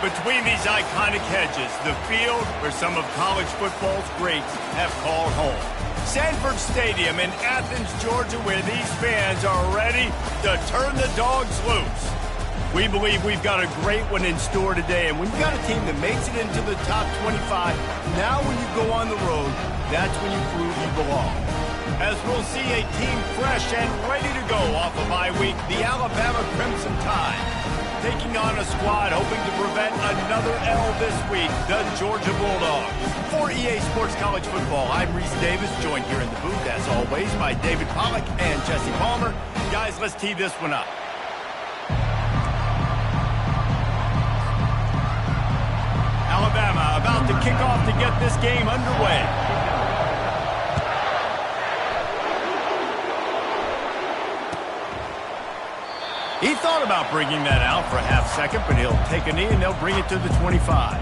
Between these iconic hedges, the field where some of college football's greats have called home. Sanford Stadium in Athens, Georgia, where these fans are ready to turn the dogs loose. We believe we've got a great one in store today, and when you've got a team that makes it into the top 25, now when you go on the road, that's when you prove you belong. As we'll see a team fresh and ready to go off of bye week, the Alabama Crimson Tide, taking on a squad hoping to prevent another L this week, the Georgia Bulldogs. For EA Sports College Football, I'm Reese Davis, joined here in the booth, as always, by David Pollack and Jesse Palmer. Guys, let's tee this one up. Alabama about to kick off to get this game underway. He thought about bringing that out for a half second, but he'll take a knee and they'll bring it to the 25.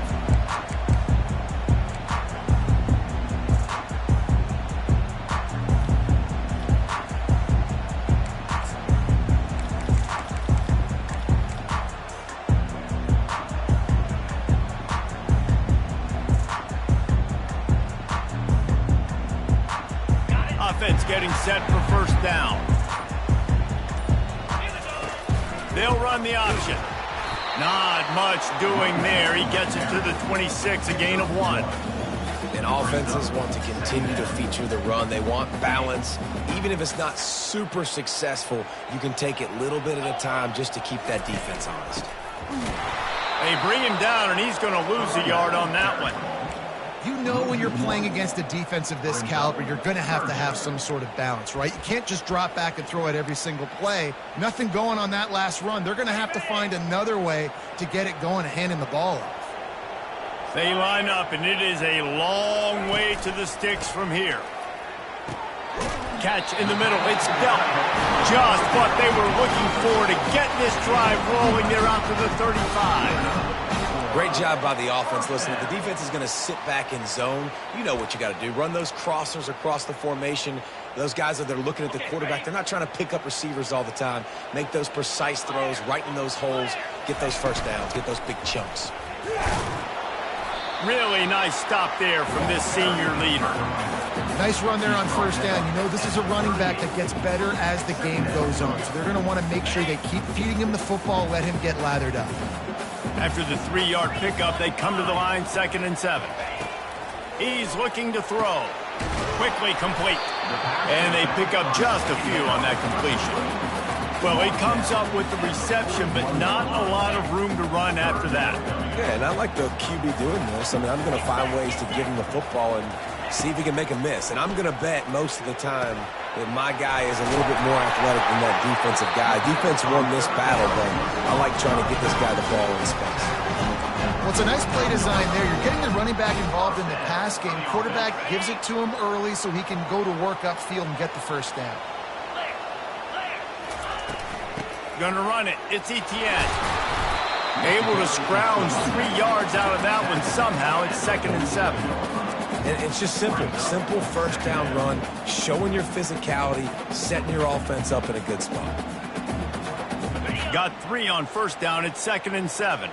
Offense getting set for first down. They'll run the option. Not much doing there. He gets it to the 26, a gain of 1. And offenses want to continue to feature the run. They want balance. Even if it's not super successful, you can take it little bit at a time just to keep that defense honest. They bring him down, and he's going to lose a yard on that one. You know when you're playing against a defense of this caliber, you're going to have some sort of balance, right? You can't just drop back and throw it every single play. Nothing going on that last run. They're going to have to find another way to get it going and handing the ball off. They line up, and it is a long way to the sticks from here. Catch in the middle. It's dealt. Just what they were looking for to get this drive rolling. They're out to the 35. Great job by the offense. Listen, if the defense is going to sit back in zone, you know what you got to do. Run those crossers across the formation. Those guys that are looking at the quarterback, they're not trying to pick up receivers all the time. Make those precise throws right in those holes. Get those first downs. Get those big chunks. Really nice stop there from this senior leader. Nice run there on first down. You know, this is a running back that gets better as the game goes on. So they're going to want to make sure they keep feeding him the football, let him get lathered up. After the 3-yard pickup, they come to the line, 2nd and 7. He's looking to throw. Quickly complete. And they pick up just a few on that completion. Well, he comes up with the reception, but not a lot of room to run after that. Yeah, and I like the QB doing this. I mean, I'm going to find ways to give him the football and see if he can make a miss. And I'm going to bet most of the time that my guy is a little bit more athletic than that defensive guy. Defense won this battle, but I like trying to get this guy the ball in space. Well, it's a nice play design there. You're getting the running back involved in the pass game. Quarterback gives it to him early so he can go to work upfield and get the first down. Gonna run it. It's Etienne. Able to scrounge 3 yards out of that one somehow. It's 2nd and 7. And it's just simple. Simple first down run, showing your physicality, setting your offense up in a good spot. Got 3 on first down. It's 2nd and 7.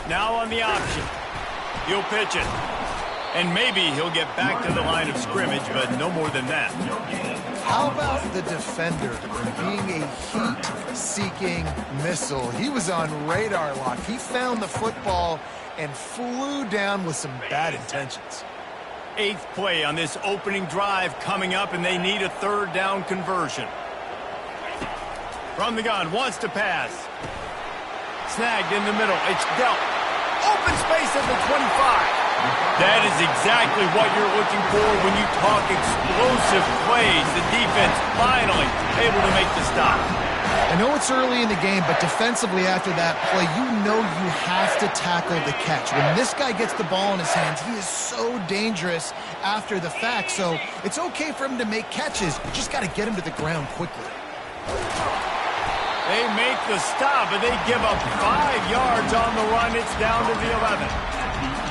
Now on the option. He'll pitch it. And maybe he'll get back to the line of scrimmage, but no more than that. How about the defender being a heat-seeking missile? He was on radar lock. He found the football and flew down with some bad intentions. 8th play on this opening drive coming up, and they need a 3rd down conversion. From the gun, wants to pass. Snagged in the middle. It's dealt. Open space at the 25. That is exactly what you're looking for when you talk explosive plays. The defense finally able to make the stop. I know it's early in the game, but defensively after that play, you know you have to tackle the catch. When this guy gets the ball in his hands, he is so dangerous after the fact. So it's okay for him to make catches. You just got to get him to the ground quickly. They make the stop, but they give up 5 yards on the run. It's down to the 11.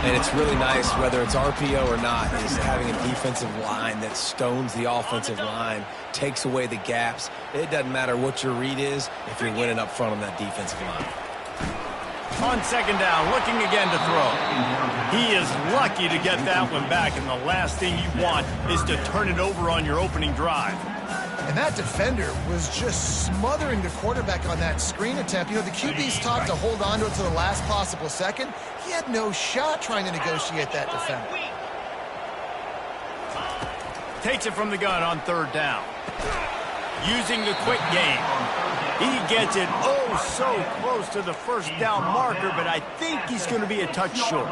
And it's really nice, whether it's RPO or not, is having a defensive line that stones the offensive line, takes away the gaps. It doesn't matter what your read is if you're winning up front on that defensive line. On second down, looking again to throw. He is lucky to get that one back, and the last thing you want is to turn it over on your opening drive. And that defender was just smothering the quarterback on that screen attempt. You know, the QB's taught to hold on to it to the last possible second. He had no shot trying to negotiate that defender. Takes it from the gun on third down. Using the quick game. He gets it oh so close to the first down marker, but I think he's going to be a touch short.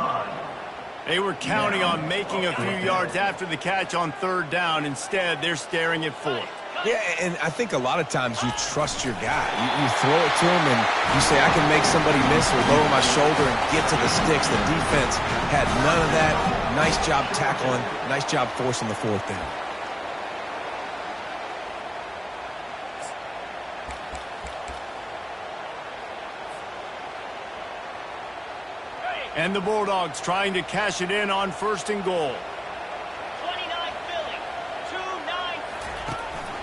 They were counting on making a few yards after the catch on third down. Instead, they're staring at fourth. Yeah, and I think a lot of times you trust your guy. You throw it to him and you say, I can make somebody miss or lower my shoulder and get to the sticks. The defense had none of that. Nice job tackling. Nice job forcing the fourth down. And the Bulldogs trying to cash it in on first and goal.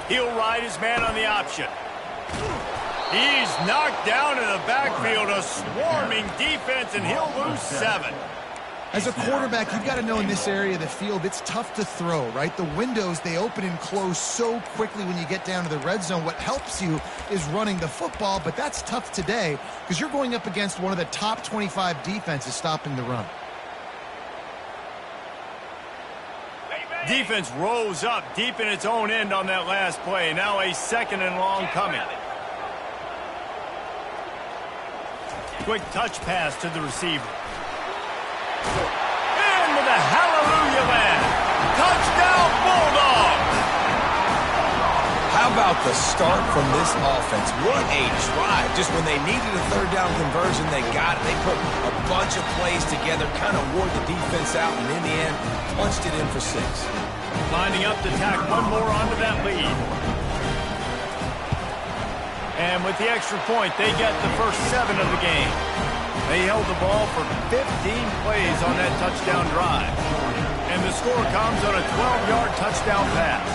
He'll ride his man on the option. He's knocked down in the backfield, a swarming defense, and he'll lose 7. As a quarterback, you've got to know in this area of the field, it's tough to throw, right? The windows, they open and close so quickly when you get down to the red zone. What helps you is running the football, but that's tough today because you're going up against one of the top 25 defenses stopping the run. Defense rose up deep in its own end on that last play. Now a second and long coming. Quick touch pass to the receiver. Into the hallelujah land. Touchdown Bulldogs! How about the start from this offense? What a drive. Just when they needed a third down conversion, they got it. They put a bunch of plays together, kind of wore the defense out, and in the end, punched it in for 6. Lining up to tack one more onto that lead. And with the extra point, they get the first 7 of the game. They held the ball for 15 plays on that touchdown drive. And the score comes on a 12-yard touchdown pass.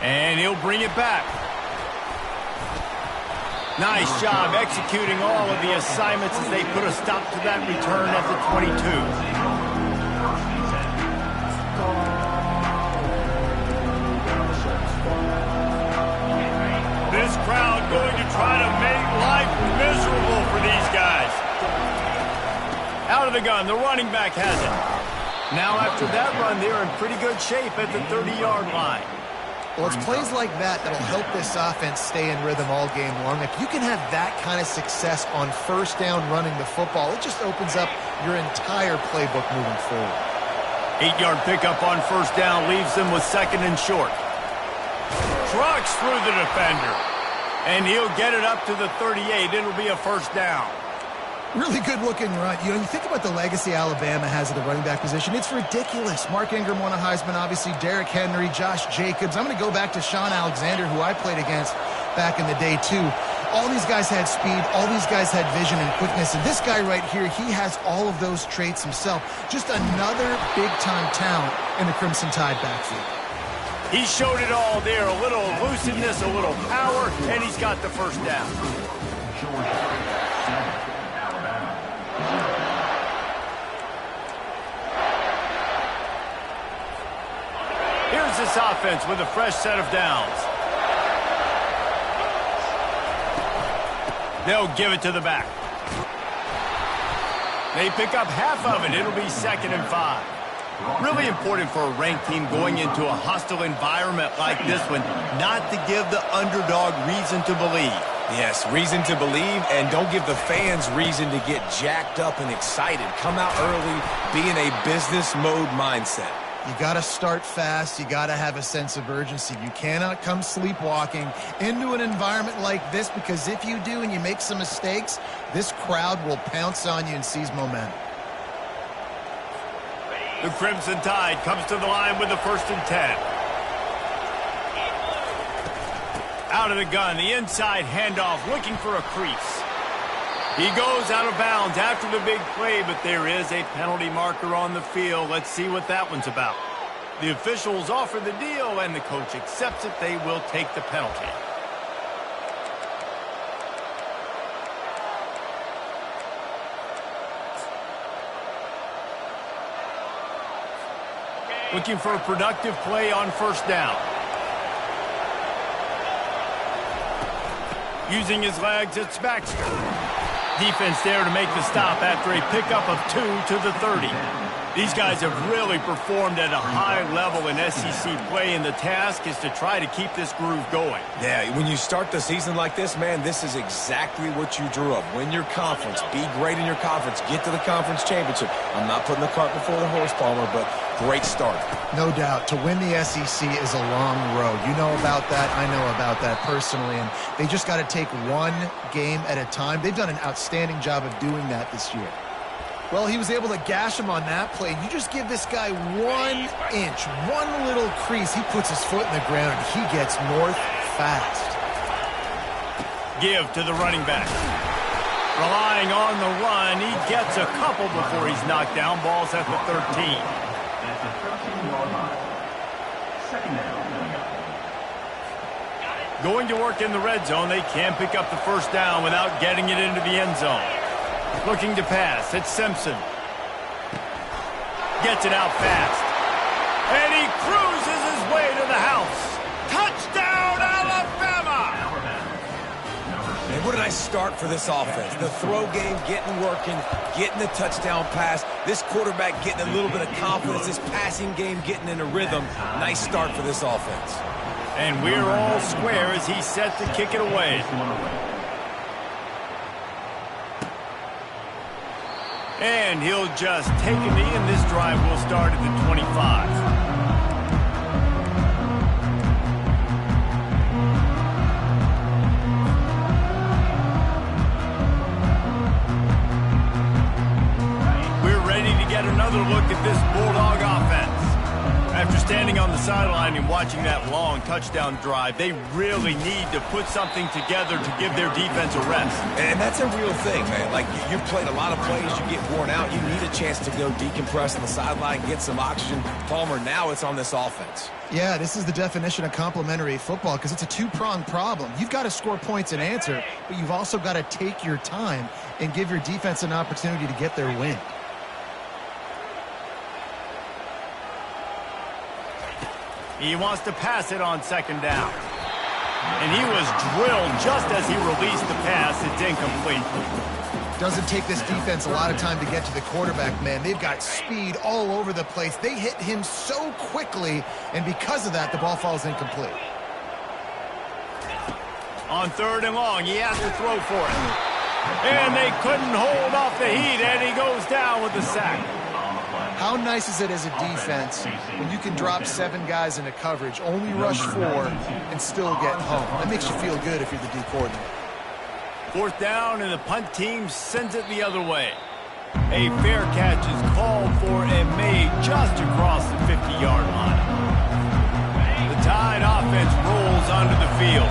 And he'll bring it back. Nice job executing all of the assignments as they put a stop to that return at the 22. This crowd going to try to make life miserable for these guys. Out of the gun, the running back has it. Now after that run, they're in pretty good shape at the 30-yard line. Well, it's plays like that that'll help this offense stay in rhythm all game long. If you can have that kind of success on first down running the football, it just opens up your entire playbook moving forward. 8-yard pickup on first down leaves them with second and short. Trucks through the defender. And he'll get it up to the 38. It'll be a first down. Really good-looking run. You know, you think about the legacy Alabama has at the running back position. It's ridiculous. Mark Ingram won a Heisman, obviously. Derrick Henry, Josh Jacobs. I'm going to go back to Sean Alexander, who I played against back in the day, too. All these guys had speed. All these guys had vision and quickness. And this guy right here, he has all of those traits himself. Just another big-time talent in the Crimson Tide backfield. He showed it all there. A little elusiveness, a little power, and he's got the first down. Here's this offense with a fresh set of downs. They'll give it to the back. They pick up half of it. It'll be 2nd and 5. Really important for a ranked team going into a hostile environment like this one, not to give the underdog reason to believe. Yes, reason to believe, and don't give the fans reason to get jacked up and excited. Come out early, be in a business mode mindset. You got to start fast. You got to have a sense of urgency. You cannot come sleepwalking into an environment like this, because if you do and you make some mistakes, this crowd will pounce on you and seize momentum. The Crimson Tide comes to the line with the 1st and 10. Out of the gun, the inside handoff, looking for a crease. He goes out of bounds after the big play, but there is a penalty marker on the field. Let's see what that one's about. The officials offer the deal, and the coach accepts it. They will take the penalty. Looking for a productive play on first down. Using his legs, it's Baxter. Defense there to make the stop after a pickup of 2 to the 30. These guys have really performed at a high level in SEC play, and the task is to try to keep this groove going. Yeah, when you start the season like this, man, this is exactly what you drew up. Win your conference. Be great in your conference. Get to the conference championship. I'm not putting the cart before the horse, Palmer, but great start. No doubt. To win the SEC is a long road. You know about that. I know about that personally. And they just got to take one game at a time. They've done an outstanding job of doing that this year. Well, he was able to gash him on that play. You just give this guy 1 inch, one little crease. He puts his foot in the ground. He gets north fast. Give to the running back. Relying on the run. He gets a couple before he's knocked down. Ball's at the 13. Going to work in the red zone. They can pick up the first down without getting it into the end zone. Looking to pass. It's Simpson. Gets it out fast. And he cruises his way to the house. Touchdown, Alabama! And what did I start for this offense? The throw game getting working, getting the touchdown pass. This quarterback getting a little bit of confidence. This passing game getting in a rhythm. Nice start for this offense. And we're all square as he's set to kick it away. And he'll just take a knee, and this drive will start at the 25. We're ready to get another look at this Bulldog offense. After standing on the sideline and watching that long touchdown drive, they really need to put something together to give their defense a rest. And that's a real thing, man. Like, you've played a lot of plays, you get worn out, you need a chance to go decompress on the sideline, get some oxygen. Palmer, now it's on this offense. Yeah, this is the definition of complementary football because it's a two-pronged problem. You've got to score points and answer, but you've also got to take your time and give your defense an opportunity to get their win. He wants to pass it on second down. And he was drilled just as he released the pass. It's incomplete. Doesn't take this defense a lot of time to get to the quarterback, man. They've got speed all over the place. They hit him so quickly, and because of that, the ball falls incomplete. On third and long, he has to throw for it. And they couldn't hold off the heat, and he goes down with the sack. How nice is it as a defense when you can drop 7 guys into coverage, only rush 4, and still get home? That makes you feel good if you're the D coordinator. Fourth down, and the punt team sends it the other way. A fair catch is called for and made just across the 50-yard line. The Tide offense rolls onto the field.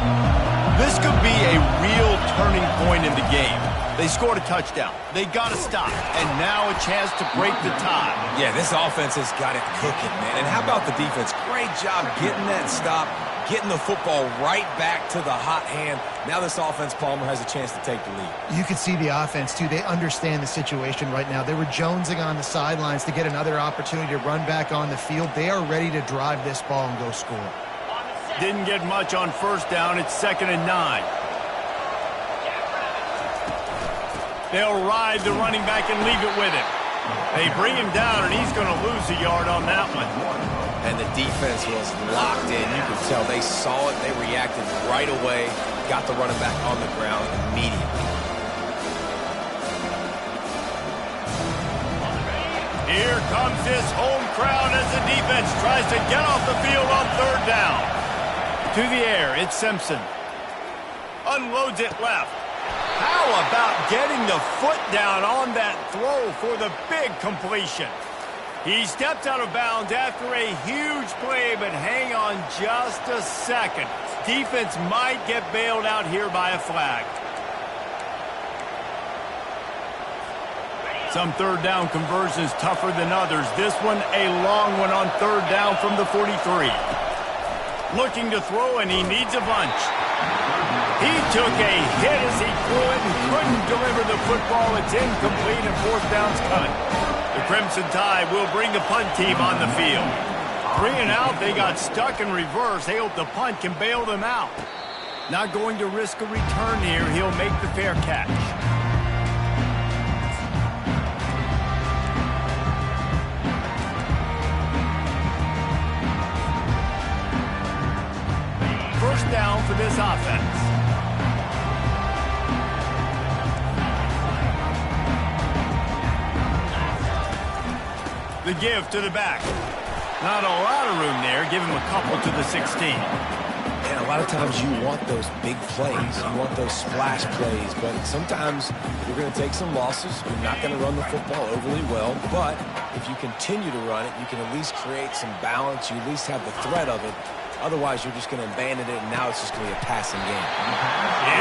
This could be a real turning point in the game. They scored a touchdown. They got to stop. And now a chance to break the tie. Yeah, this offense has got it cooking, man. And how about the defense? Great job getting that stop, getting the football right back to the hot hand. Now this offense, Palmer, has a chance to take the lead. You can see the offense, too. They understand the situation right now. They were jonesing on the sidelines to get another opportunity to run back on the field. They are ready to drive this ball and go score. Didn't get much on first down. It's 2nd and 9. They'll ride the running back and leave it with him. They bring him down, and he's going to lose a yard on that one. And the defense was locked in. You could tell they saw it. They reacted right away. Got the running back on the ground immediately. Here comes this home crowd as the defense tries to get off the field on third down. To the air, it's Simpson. Unloads it left. How about getting the foot down on that throw for the big completion? He stepped out of bounds after a huge play, but hang on just a second. Defense might get bailed out here by a flag. Some third down conversions tougher than others. This one a long one on third down from the 43. Looking to throw, and he needs a bunch. He took a hit as he threw it and couldn't deliver the football. It's incomplete and fourth down's cut. The Crimson Tide will bring the punt team on the field. 3 and out, they got stuck in reverse. They hope the punt can bail them out. Not going to risk a return here. He'll make the fair catch. First down for this offense. The give to the back. Not a lot of room there. Give him a couple to the 16. And a lot of times you want those big plays. You want those splash plays. But sometimes you're going to take some losses. You're not going to run the football overly well. But if you continue to run it, you can at least create some balance. You at least have the threat of it. Otherwise, you're just going to abandon it, and now it's just going to be a passing game.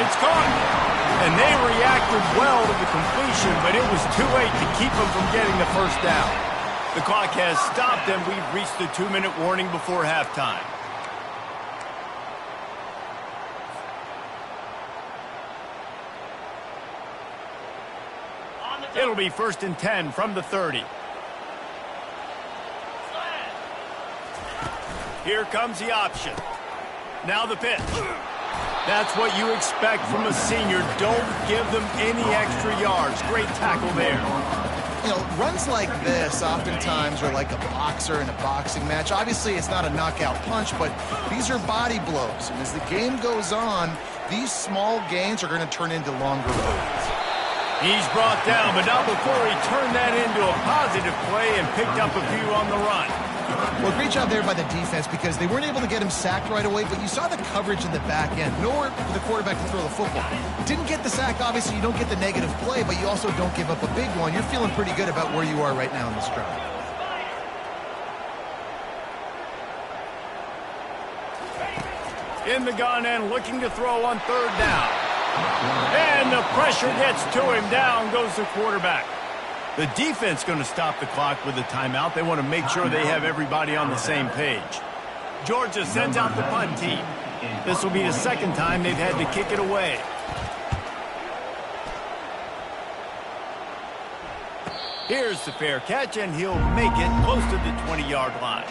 It's gone. And they reacted well to the completion, but it was too late to keep them from getting the first down. The clock has stopped, and we've reached the 2-minute warning before halftime. It'll be 1st and 10 from the 30. Here comes the option. Now the pitch. That's what you expect from a senior. Don't give them any extra yards. Great tackle there. You know, runs like this oftentimes are like a boxer in a boxing match. Obviously, it's not a knockout punch, but these are body blows. And as the game goes on, these small gains are going to turn into longer roads. He's brought down, but not before he turned that into a positive play and picked up a few on the run. Well, great job there by the defense because they weren't able to get him sacked right away, but you saw the coverage in the back end. Nowhere for the quarterback to throw the football. Didn't get the sack, obviously you don't get the negative play, but you also don't give up a big one. You're feeling pretty good about where you are right now in this drive. In the gun and looking to throw on third down. And the pressure gets to him. Down goes the quarterback. The defense going to stop the clock with a timeout. They want to make sure they have everybody on the same page. Georgia sends out the punt team. This will be the second time they've had to kick it away. Here's the fair catch, and he'll make it close to the 20-yard line.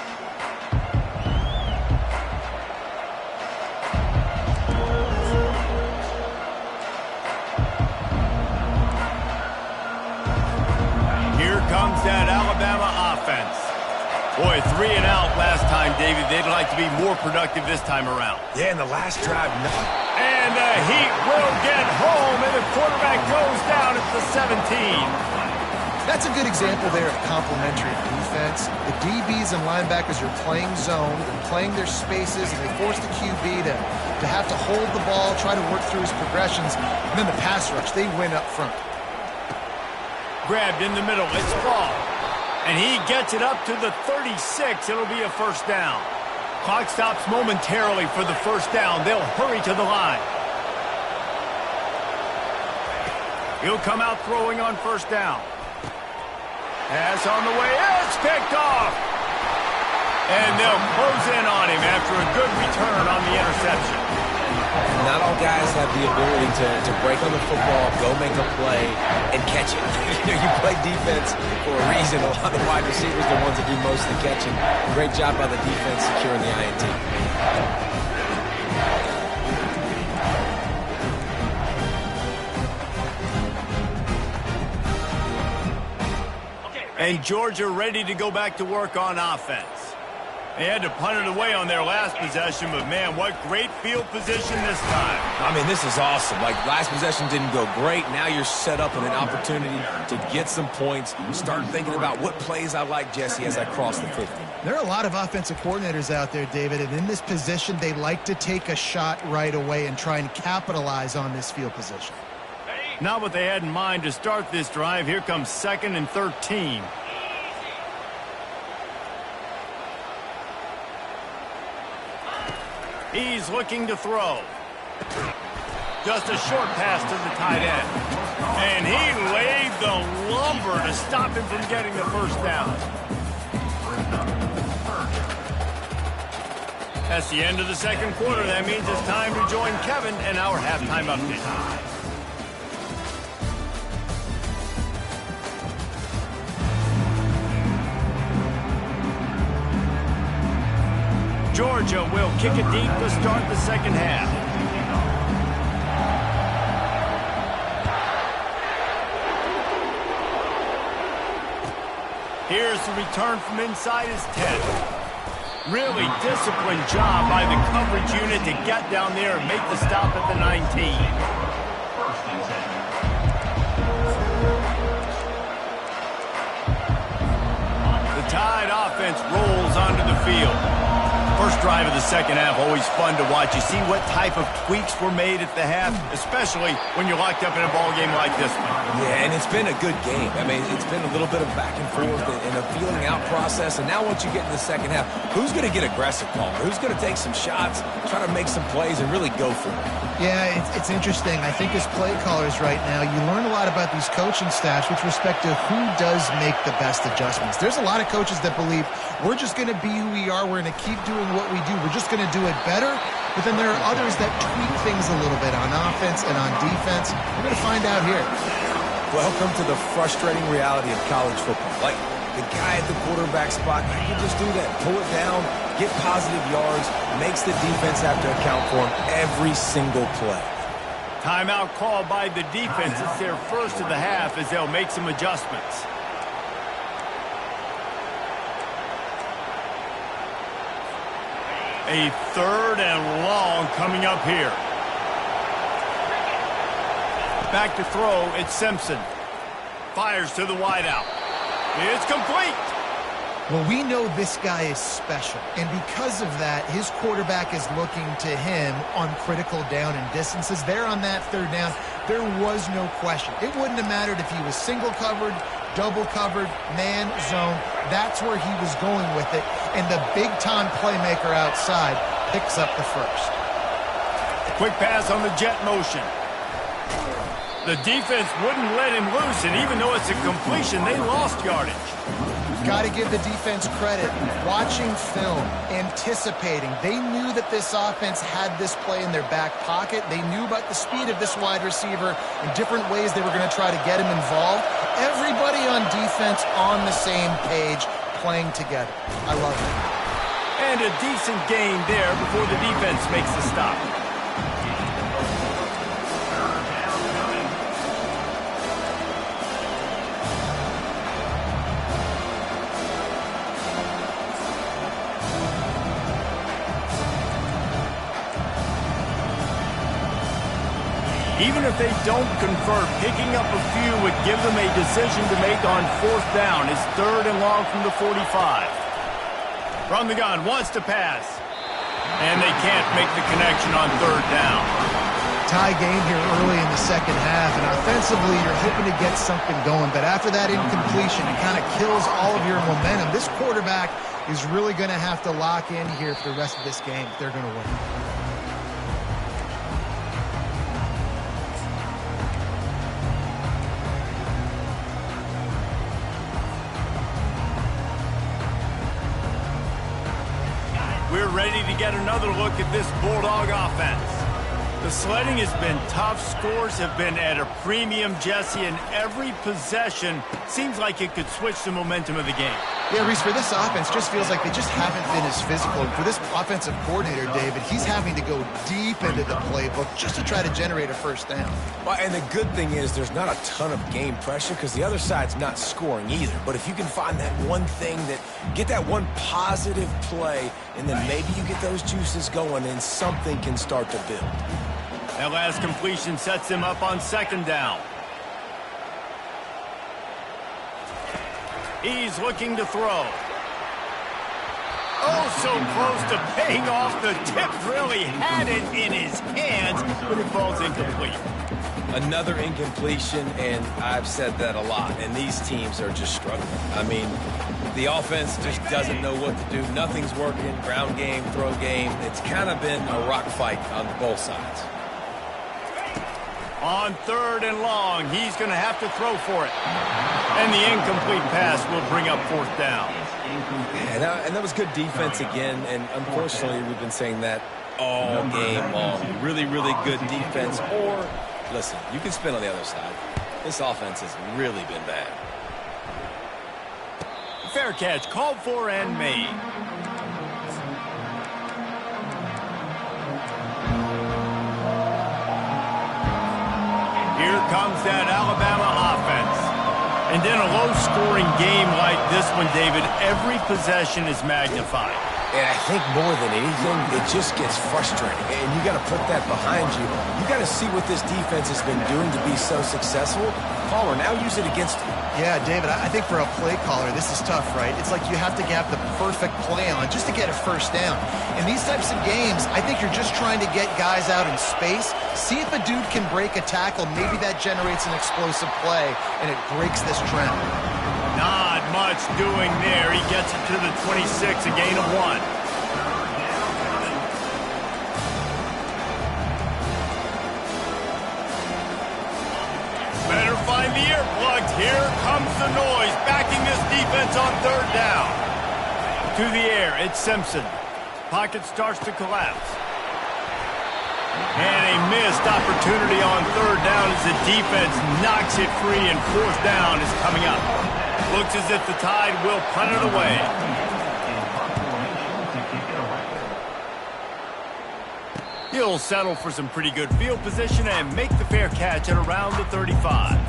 Comes that Alabama offense. Boy, 3 and out last time, David. They'd like to be more productive this time around. Yeah, in the last drive, no. And the Heat will get home, and the quarterback goes down at the 17. That's a good example there of complementary defense. The DBs and linebackers are playing zone, they're playing their spaces, and they force the QB to have to hold the ball, try to work through his progressions, and then the pass rush, they win up front. Grabbed in the middle. It's ball. And he gets it up to the 36. It'll be a first down. Clock stops momentarily for the first down. They'll hurry to the line. He'll come out throwing on first down. Pass on the way. It's picked off. And they'll close in on him after a good return on the interception. Not all guys have the ability to break on the football, go make a play, and catch it. You play defense for a reason. A lot of wide receivers are the ones that do most of the catching. Great job by the defense securing the INT. And Georgia ready to go back to work on offense. They had to punt it away on their last possession, but, man, what great field position this time. I mean, this is awesome. Like, last possession didn't go great. Now you're set up in an opportunity to get some points. Start thinking about what plays I like, Jesse, as I cross the 50. There are a lot of offensive coordinators out there, David, and in this position, they like to take a shot right away and try and capitalize on this field position. Not what they had in mind to start this drive. Here comes 2nd and 13. He's looking to throw. Just a short pass to the tight end. And he laid the lumber to stop him from getting the first down. That's the end of the second quarter. That means it's time to join Kevin in our halftime update. Georgia will kick it deep to start the second half. Here's the return from inside his 10. Really disciplined job by the coverage unit to get down there and make the stop at the 19. The Tide offense rolls onto the field. First drive of the second half, always fun to watch. You see what type of tweaks were made at the half, especially when you're locked up in a ball game like this one. Yeah, and it's been a good game. I mean, it's been a little bit of back and forth and a feeling out process. And now once you get in the second half, who's going to get aggressive, Paul? Who's going to take some shots, try to make some plays, and really go for it? Yeah, it's interesting. I think as play callers right now, you learn a lot about these coaching staffs with respect to who does make the best adjustments. There's a lot of coaches that believe we're just going to be who we are. We're going to keep doing what we do. We're just going to do it better. But then there are others that tweak things a little bit on offense and on defense. We're going to find out here. Welcome to the frustrating reality of college football. Like, the guy at the quarterback spot, he can just do that. Pull it down, get positive yards, makes the defense have to account for him every single play. Timeout called by the defense. It's their first of the half as they'll make some adjustments. A third and long coming up here. Back to throw, it's Simpson. Fires to the wideout. It's complete. Well, we know this guy is special, and because of that, his quarterback is looking to him on critical down and distances. There on that third down, there was no question. It wouldn't have mattered if he was single covered, double covered, man, zone. That's where he was going with it, and the big-time playmaker outside picks up the first. Quick pass on the jet motion. The defense wouldn't let him loose, and even though it's a completion, they lost yardage. Got to give the defense credit. Watching film, anticipating. They knew that this offense had this play in their back pocket. They knew about the speed of this wide receiver and different ways they were going to try to get him involved. Everybody on defense on the same page, playing together. I love it. And a decent gain there before the defense makes the stop. Even if they don't convert, picking up a few would give them a decision to make on fourth down. It's third and long from the 45. From the gun, wants to pass. And they can't make the connection on third down. Tie game here early in the second half, and offensively you're hoping to get something going. But after that incompletion, it kind of kills all of your momentum. This quarterback is really going to have to lock in here for the rest of this game if they're going to win. We're ready to get another look at this Bulldog offense. The sledding has been tough. Scores have been at a premium, Jesse, and every possession seems like it could switch the momentum of the game. Yeah, Reese, for this offense, just feels like they just haven't been as physical. And for this offensive coordinator, David, he's having to go deep into the playbook just to try to generate a first down. Well, and the good thing is there's not a ton of game pressure because the other side's not scoring either. But if you can find that one thing get that one positive play, and then maybe you get those juices going and something can start to build. That last completion sets him up on second down. He's looking to throw. Oh, so close to paying off. The tip really had it in his hands, but it falls incomplete. Another incompletion, and I've said that a lot, and these teams are just struggling. I mean, The offense just doesn't know what to do. Nothing's working. Ground game, throw game. It's kind of been a rock fight on both sides. On 3rd and long, he's going to have to throw for it. And the incomplete pass will bring up 4th down. And that was good defense again. And unfortunately, we've been saying that all game long. Really, really good defense. Or, listen, you can spin on the other side. This offense has really been bad. Fair catch, called for and made. Here comes that Alabama offense. And in a low-scoring game like this one, David, every possession is magnified. And I think more than anything, it just gets frustrating. And you got to put that behind you. You got to see what this defense has been doing to be so successful. Caller, now use it against him. Yeah, David, I think for a play caller, this is tough, right? It's like you have to have the perfect play on just to get a first down. In these types of games, I think you're just trying to get guys out in space, see if a dude can break a tackle. Maybe that generates an explosive play, and it breaks this trend. Not much doing there. He gets it to the 26, a gain of 1. Better find the earplugs. Here comes the noise, backing this defense on 3rd down. To the air, it's Simpson. Pocket starts to collapse. And a missed opportunity on 3rd down as the defense knocks it free, and 4th down is coming up. Looks as if the Tide will punt it away. He'll settle for some pretty good field position and make the fair catch at around the 35.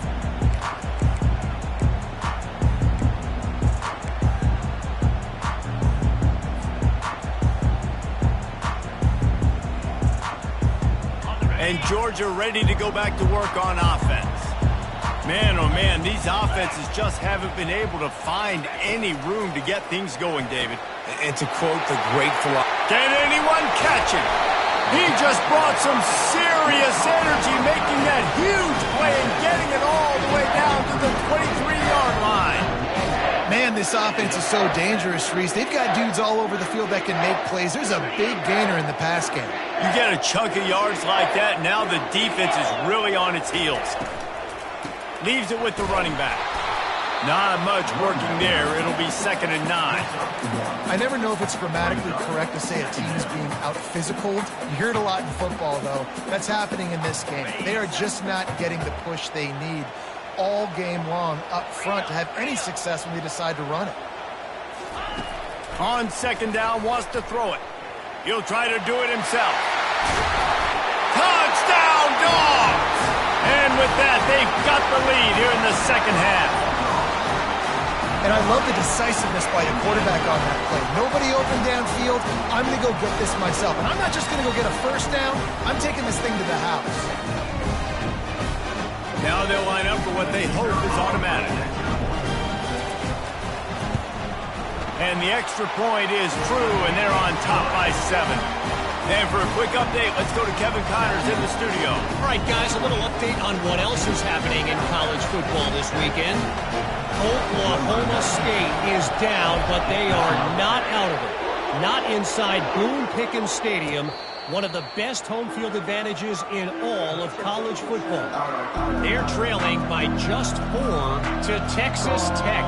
And Georgia ready to go back to work on offense. Man, oh man, these offenses just haven't been able to find any room to get things going, David. And to quote the great philosopher, can anyone catch him? He just brought some serious energy, making that huge play and getting it all the way down to the 23-yard line. Man, this offense is so dangerous, Reese. They've got dudes all over the field that can make plays. There's a big gainer in the pass game. You get a chunk of yards like that, now the defense is really on its heels. Leaves it with the running back. Not much working there. It'll be 2nd and 9. I never know if it's grammatically correct to say a team is being out-physicaled. You hear it a lot in football, though. That's happening in this game. They are just not getting the push they need all game long up front to have any success when they decide to run it. On 2nd down, wants to throw it. He'll try to do it himself. Touchdown, Dogs! And with that, they've got the lead here in the 2nd half. And I love the decisiveness by the quarterback on that play. Nobody open downfield. I'm going to go get this myself. And I'm not just going to go get a first down. I'm taking this thing to the house. Now they'll line up for what they hope is automatic. And the extra point is true, and they're on top by 7. And for a quick update, let's go to Kevin Connors in the studio. All right, guys, a little update on what else is happening in college football this weekend. Oklahoma State is down, but they are not out of it. Not inside Boone Pickens Stadium, one of the best home field advantages in all of college football. They're trailing by just 4 to Texas Tech.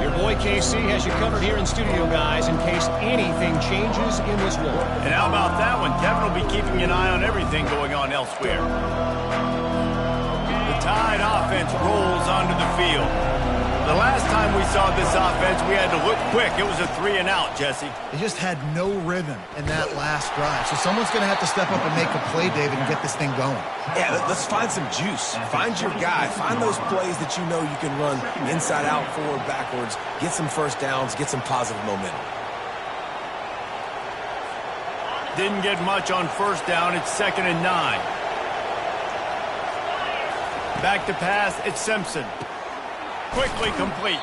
Your boy KC has you covered here in studio, guys, in case anything changes in this one. And how about that one? Kevin will be keeping an eye on everything going on elsewhere. The Tide offense rolls onto the field. The last time we saw this offense, we had to look quick. It was a 3-and-out, Jesse. They just had no rhythm in that last drive. So someone's going to have to step up and make a play, David, and get this thing going. yeah, let's find some juice. Find your guy. Find those plays that you know you can run inside out, forward, backwards. Get some first downs. Get some positive momentum. Didn't get much on 1st down. It's 2nd and 9. Back to pass. It's Simpson. Quickly complete.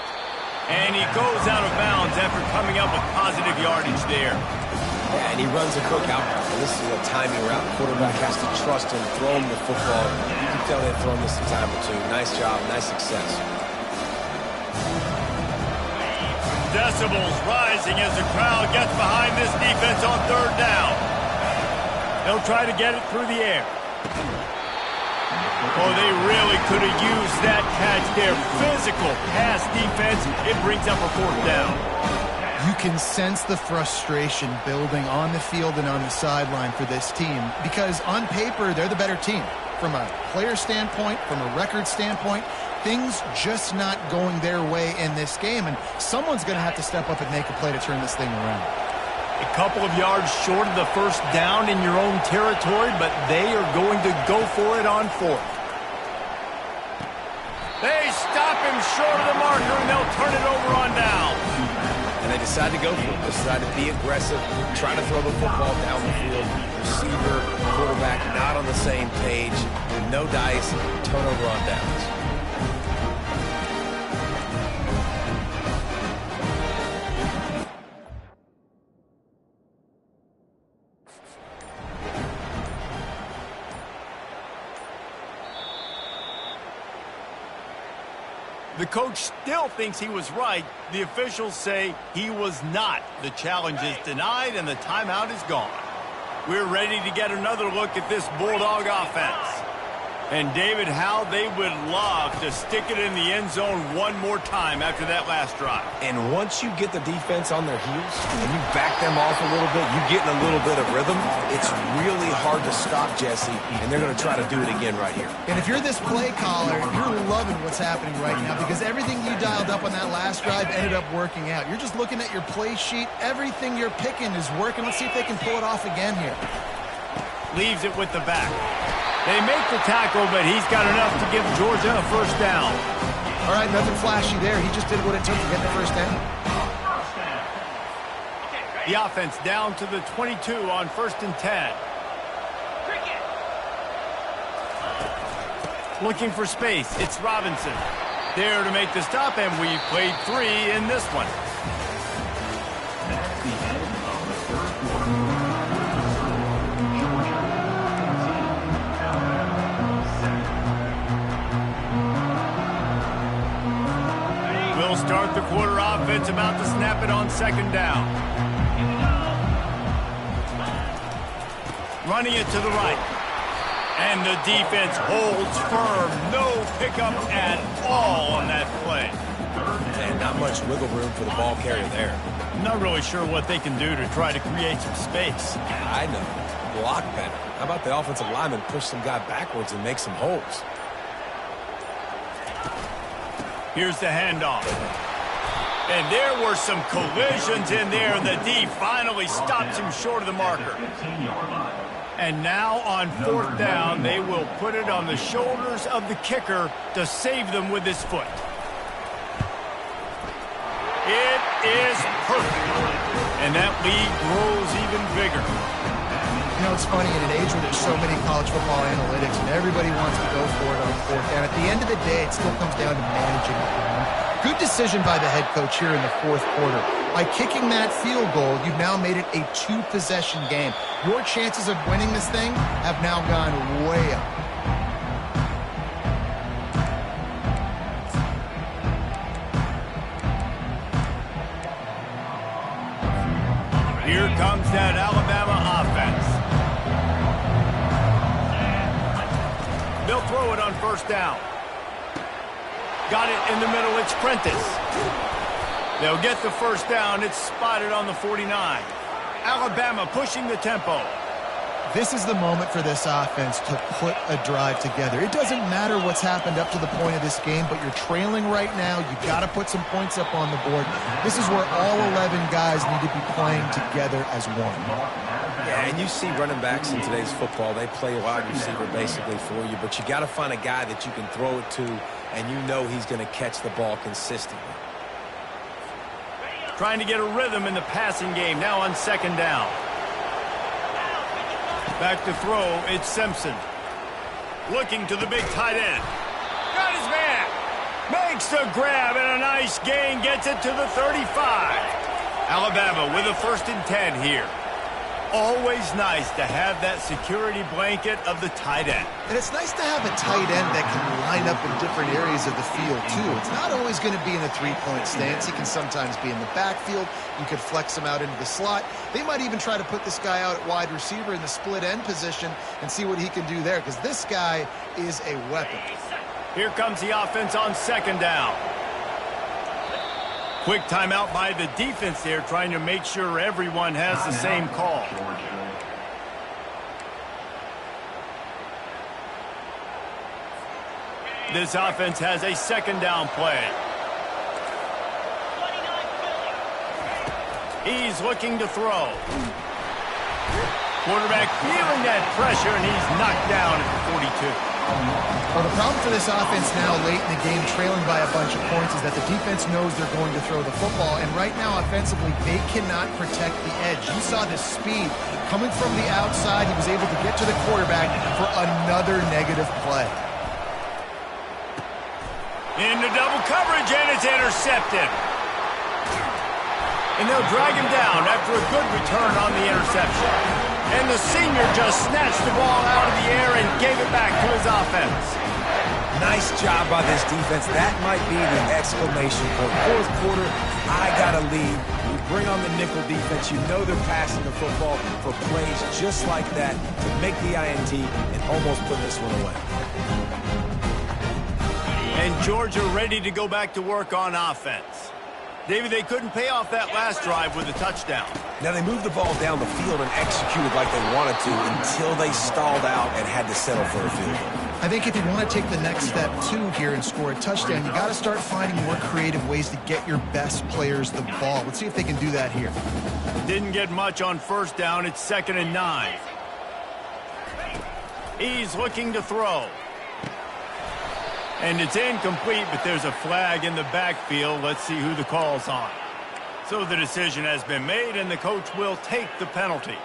And he goes out of bounds after coming up with positive yardage there. Yeah, and he runs a cookout. This is a timing route. The quarterback has to trust him, throw him the football. You can tell they've thrown this a time or two. Nice job, nice success. decibels rising as the crowd gets behind this defense on third down. They'll try to get it through the air. Oh, they really could have used that catch there. Physical pass defense. It brings up a fourth down. You can sense the frustration building on the field and on the sideline for this team because on paper, they're the better team. From a player standpoint, from a record standpoint, things just not going their way in this game, and someone's going to have to step up and make a play to turn this thing around. A couple of yards short of the first down in your own territory, but they are going to go for it on fourth. They stop him short of the marker, and they'll turn it over on down. And they decide to go for it. They decide to be aggressive, try to throw the football down the field. Receiver, quarterback not on the same page. No dice, turnover on downs. The coach still thinks he was right. The officials say he was not. The challenge is denied and the timeout is gone. We're ready to get another look at this Bulldog offense. And David, how they would love to stick it in the end zone one more time after that last drive. And once you get the defense on their heels and you back them off a little bit, you get in a little bit of rhythm, it's really hard to stop Jesse, and they're going to try to do it again right here. And if you're this play caller, you're loving what's happening right now because everything you dialed up on that last drive ended up working out. You're just looking at your play sheet. Everything you're picking is working. Let's see if they can pull it off again here. Leaves it with the back. They make the tackle, but he's got enough to give Georgia a first down. All right, nothing flashy there. He just did what it took to get the first down. The offense down to the 22 on 1st and 10. Looking for space. It's Robinson. There to make the stop, and we've played 3 in this one. That's the end of the first quarter. We'll start the quarter offense, about to snap it on 2nd down. Running it to the right. And the defense holds firm. No pickup at all on that play. And not much wiggle room for the ball carrier there. I'm not really sure what they can do to try to create some space. I know. Block better. How about the offensive lineman push some guy backwards and make some holes? Here's the handoff. And there were some collisions in there, and the D finally stops him short of the marker. And now on 4th down, they will put it on the shoulders of the kicker to save them with his foot. It is perfect. And that lead grows even bigger. You know, it's funny, in an age where there's so many college football analytics and everybody wants to go for it on 4th down, at the end of the day, it still comes down to managing the game. Good decision by the head coach here in the 4th quarter. By kicking that field goal, you've now made it a 2-possession game. Your chances of winning this thing have now gone way up. Here comes that Alabama offense. They'll throw it on 1st down. Got it in the middle. It's Prentice. They'll get the first down. It's spotted on the 49. Alabama pushing the tempo. This is the moment for this offense to put a drive together. It doesn't matter what's happened up to the point of this game, but you're trailing right now. You've got to put some points up on the board. This is where all 11 guys need to be playing together as one. Yeah, and you see running backs in today's football, they play wide receiver basically for you, but you got to find a guy that you can throw it to, and you know he's going to catch the ball consistently. Trying to get a rhythm in the passing game, now on 2nd down. Back to throw, it's Simpson. Looking to the big tight end. Got his man. Makes the grab and a nice gain, gets it to the 35. Alabama with a 1st and 10 here. Always nice to have that security blanket of the tight end. And it's nice to have a tight end that can line up in different areas of the field, too. It's not always going to be in a three-point stance. He can sometimes be in the backfield. You could flex him out into the slot. They might even try to put this guy out at wide receiver in the split end position and see what he can do there, because this guy is a weapon. Here comes the offense on second down. Quick timeout by the defense there, trying to make sure everyone has the same call. This offense has a second down play. He's looking to throw. Quarterback feeling that pressure, and he's knocked down at the 42. Well, the problem for this offense now late in the game, trailing by a bunch of points, is that the defense knows they're going to throw the football. And right now, offensively, they cannot protect the edge. You saw the speed coming from the outside. He was able to get to the quarterback for another negative play. Into double coverage, and it's intercepted. And they'll drag him down after a good return on the interception. And the senior just snatched the ball out of the air and gave it back to his offense. Nice job by this defense. That might be the exclamation point. Fourth quarter, I got a lead. You bring on the nickel defense. You know they're passing the football for plays just like that to make the INT and almost put this one away. And Georgia ready to go back to work on offense. David, they couldn't pay off that last drive with a touchdown. Now, they moved the ball down the field and executed like they wanted to until they stalled out and had to settle for a field goal. I think if you want to take the next step, too, here and score a touchdown, you got to start finding more creative ways to get your best players the ball. Let's see if they can do that here. Didn't get much on first down. It's 2nd and 9. He's looking to throw. And it's incomplete, but there's a flag in the backfield. Let's see who the call's on. So the decision has been made, and the coach will take the penalty.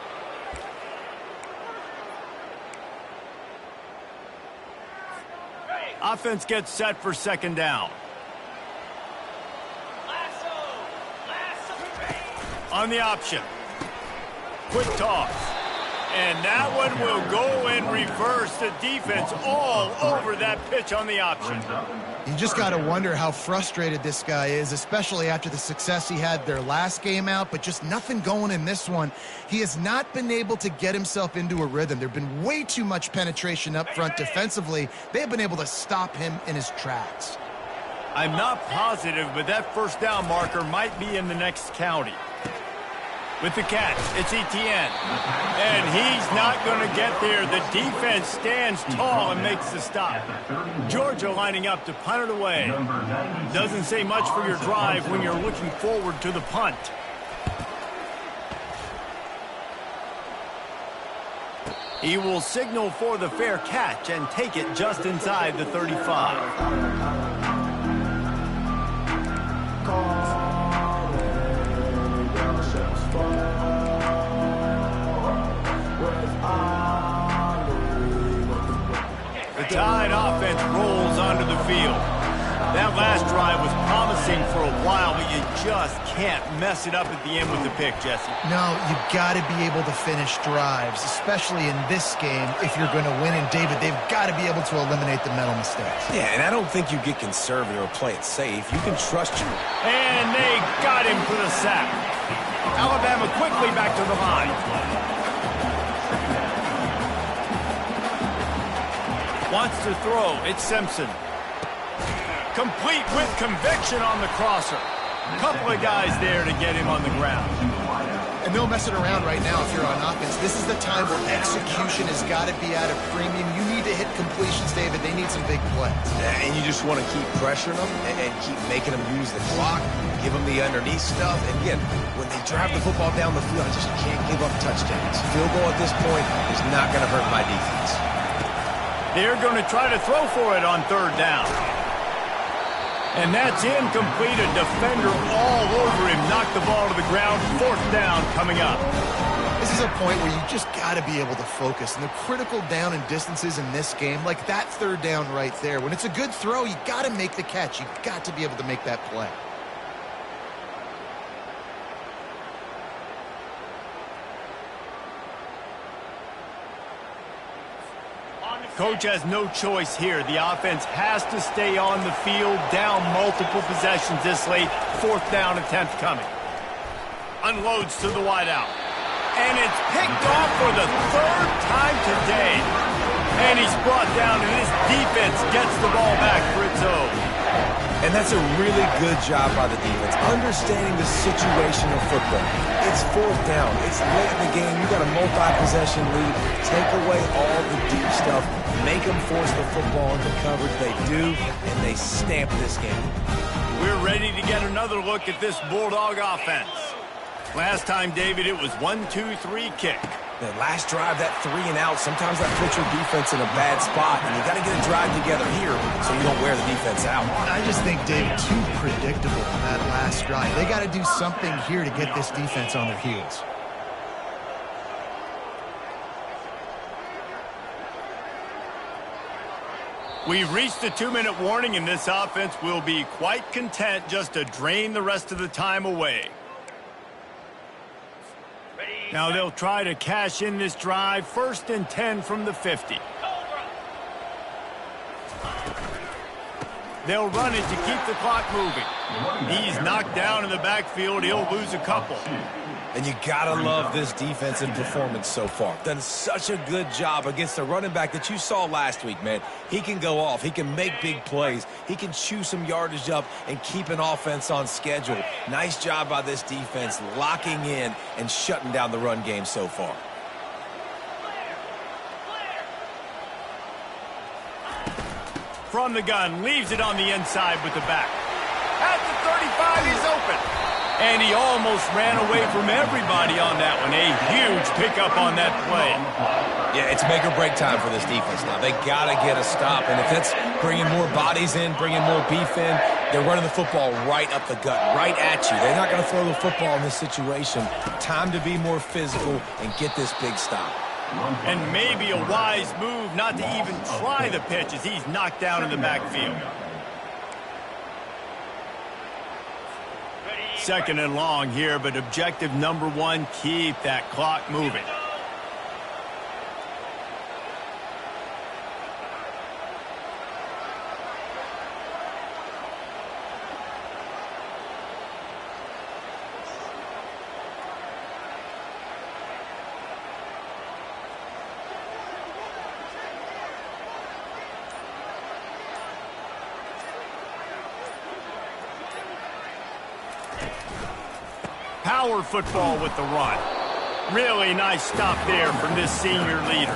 Offense gets set for 2nd down. On the option. Quick toss. And that one will go in reverse. The defense all over that pitch on the option. You just got to wonder how frustrated this guy is, especially after the success he had their last game out, but just nothing going in this one. He has not been able to get himself into a rhythm. There have been way too much penetration up front defensively. They have been able to stop him in his tracks. I'm not positive, but that first down marker might be in the next county. With the catch, it's Etienne. And he's not going to get there. The defense stands tall and makes the stop. Georgia lining up to punt it away. Doesn't say much for your drive when you're looking forward to the punt. He will signal for the fair catch and take it just inside the 35. The Tide offense rolls onto the field. That last drive was promising for a while, but you just can't mess it up at the end with the pick, Jesse. No, you've got to be able to finish drives, especially in this game if you're going to win. And, David, they've got to be able to eliminate the mental mistakes. Yeah, and I don't think you get conservative or play it safe. You can trust your... And they got him for the sack. Alabama quickly back to the line. Wants to throw. It's Simpson. Complete with conviction on the crosser. Couple of guys there to get him on the ground. And no messing around right now if you're on offense. This is the time where execution has got to be at a premium. You need to hit completions, David. They need some big plays. And you just want to keep pressuring them and keep making them use the clock, give them the underneath stuff. And again, when they drive the football down the field, I just can't give up touchdowns. Field goal at this point is not going to hurt my defense. They're going to try to throw for it on 3rd down. And that's incomplete. A defender all over him. Knocked the ball to the ground. 4th down coming up. This is a point where you just got to be able to focus. And the critical down and distances in this game, like that 3rd down right there, when it's a good throw, you got to make the catch. You got to be able to make that play. Coach has no choice here. The offense has to stay on the field, down multiple possessions this late. 4th down attempt coming. Unloads to the wideout. And it's picked off for the 3rd time today. And he's brought down, and this defense gets the ball back for its own. And that's a really good job by the defense, understanding the situation of football. It's 4th down. It's late in the game. You got a multi-possession lead. Take away all the deep stuff. Make them force the football into coverage. They do, and they stamp this game. We're ready to get another look at this Bulldog offense. Last time, David, it was 1-2-3 kick. The last drive, that 3 and out, sometimes that puts your defense in a bad spot, and you got to get a drive together here so you don't wear the defense out. I just think, David, too predictable on that last drive. They got to do something here to get this defense on their heels. We've reached the 2-minute warning, and this offense will be quite content just to drain the rest of the time away. Now they'll try to cash in this drive. 1st and 10 from the 50. They'll run it to keep the clock moving. He's knocked down in the backfield. He'll lose a couple. And you got to love this defensive performance so far. Done such a good job against the running back that you saw last week, man. He can go off. He can make big plays. He can chew some yardage up and keep an offense on schedule. Nice job by this defense locking in and shutting down the run game so far. From the gun, leaves it on the inside with the back. At the 35, he's open. And he almost ran away from everybody on that one. A huge pickup on that play. Yeah, it's make or break time for this defense now. They got to get a stop. And if that's bringing more bodies in, bringing more beef in, they're running the football right up the gut, right at you. They're not going to throw the football in this situation. Time to be more physical and get this big stop. And maybe a wise move not to even try the pitch as he's knocked down in the backfield. 2nd and long here, but objective number 1, keep that clock moving. Power football with the run. Really nice stop there from this senior leader.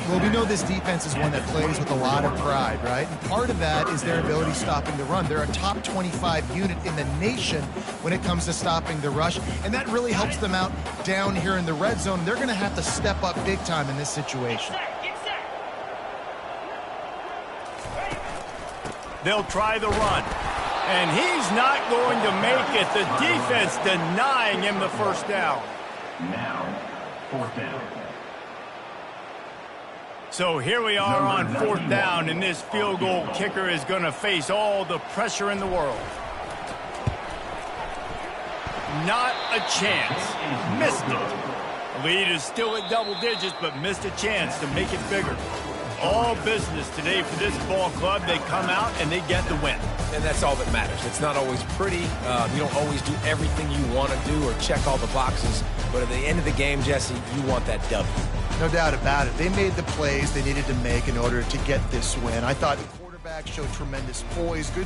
Well, we know this defense is one that plays with a lot of pride, right? And part of that is their ability stopping the run. They're a top 25 unit in the nation when it comes to stopping the rush, and that really helps them out down here in the red zone. They're going to have to step up big time in this situation. They'll try the run. And he's not going to make it. The defense denying him the 1st down. Now, 4th down. So here we are on 4th down, and this field goal kicker is going to face all the pressure in the world. Not a chance. Missed it. The lead is still at double digits, but missed a chance to make it bigger. All business today for this ball club. They come out and they get the win. And that's all that matters. It's not always pretty. You don't always do everything you want to do or check all the boxes. But at the end of the game, Jesse, you want that W. No doubt about it. They made the plays they needed to make in order to get this win. I thought the quarterback showed tremendous poise, good